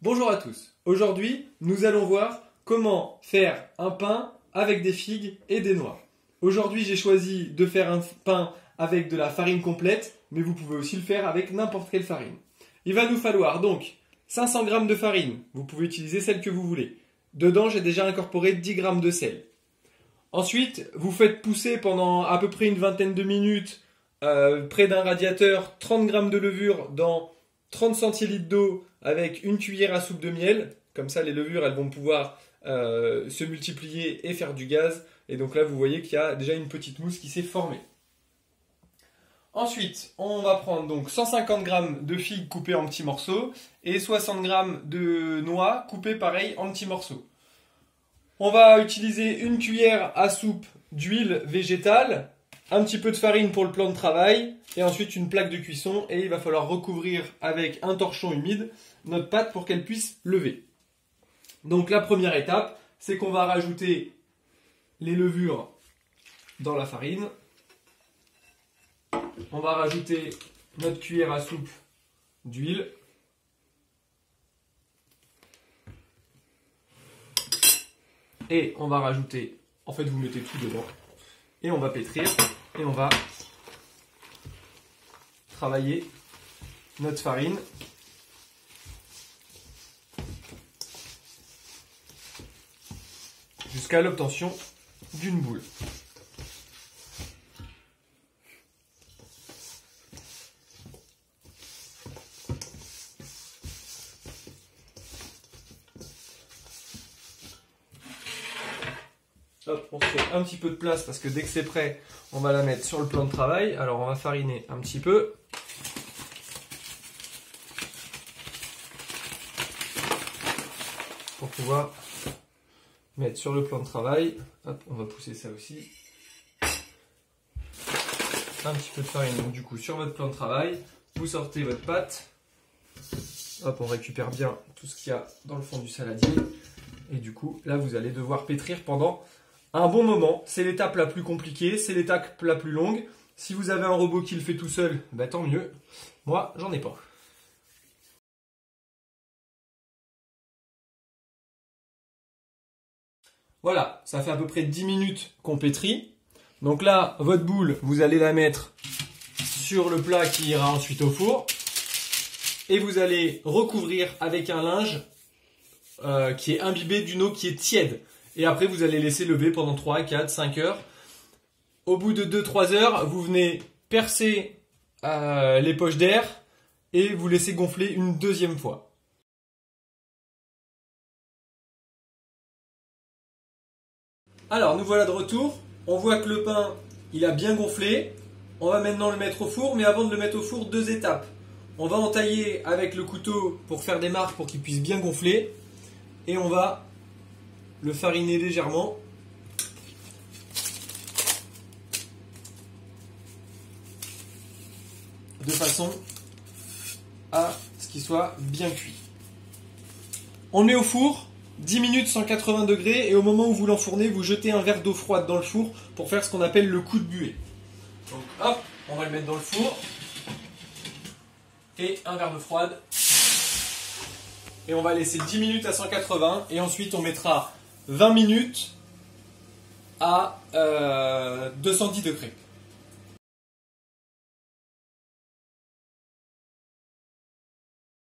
Bonjour à tous. Aujourd'hui, nous allons voir comment faire un pain avec des figues et des noix. Aujourd'hui, j'ai choisi de faire un pain avec de la farine complète, mais vous pouvez aussi le faire avec n'importe quelle farine. Il va nous falloir donc 500 g de farine. Vous pouvez utiliser celle que vous voulez. Dedans, j'ai déjà incorporé 10 g de sel. Ensuite, vous faites pousser pendant à peu près une vingtaine de minutes près d'un radiateur 30 g de levure dans 30 centilitres d'eau avec une cuillère à soupe de miel. Comme ça, les levures elles vont pouvoir se multiplier et faire du gaz. Et donc là, vous voyez qu'il y a déjà une petite mousse qui s'est formée. Ensuite, on va prendre donc 150 g de figues coupées en petits morceaux et 60 g de noix coupées pareil en petits morceaux. On va utiliser une cuillère à soupe d'huile végétale, un petit peu de farine pour le plan de travail et ensuite une plaque de cuisson et il va falloir recouvrir avec un torchon humide notre pâte pour qu'elle puisse lever. Donc la première étape, c'est qu'on va rajouter les levures dans la farine. On va rajouter notre cuillère à soupe d'huile. Et on va rajouter, en fait vous mettez tout dedans. Et on va pétrir et on va travailler notre farine jusqu'à l'obtention d'une boule. Hop, on se fait un petit peu de place parce que dès que c'est prêt, on va la mettre sur le plan de travail. Alors on va fariner un petit peu. Pour pouvoir mettre sur le plan de travail. Hop, on va pousser ça aussi. Un petit peu de farine donc du coup sur votre plan de travail. Vous sortez votre pâte. Hop, on récupère bien tout ce qu'il y a dans le fond du saladier. Et du coup, là vous allez devoir pétrir pendant un bon moment. C'est l'étape la plus compliquée, c'est l'étape la plus longue. Si vous avez un robot qui le fait tout seul, bah tant mieux. Moi, j'en ai pas. Voilà, ça fait à peu près 10 minutes qu'on pétrit. Donc là, votre boule, vous allez la mettre sur le plat qui ira ensuite au four. Et vous allez recouvrir avec un linge qui est imbibé d'une eau qui est tiède. Et après, vous allez laisser lever pendant 3, 4, 5 heures. Au bout de 2-3 heures, vous venez percer les poches d'air et vous laissez gonfler une deuxième fois. Alors, nous voilà de retour. On voit que le pain, il a bien gonflé. On va maintenant le mettre au four, mais avant de le mettre au four, 2 étapes. On va entailler avec le couteau pour faire des marques pour qu'il puisse bien gonfler. Et on va le fariner légèrement. De façon à ce qu'il soit bien cuit. On met au four 10 minutes 180 degrés et au moment où vous l'enfournez, vous jetez un verre d'eau froide dans le four pour faire ce qu'on appelle le coup de buée. Donc hop, on va le mettre dans le four et un verre d'eau froide. Et on va laisser 10 minutes à 180 et ensuite on mettra 20 minutes à 210 degrés.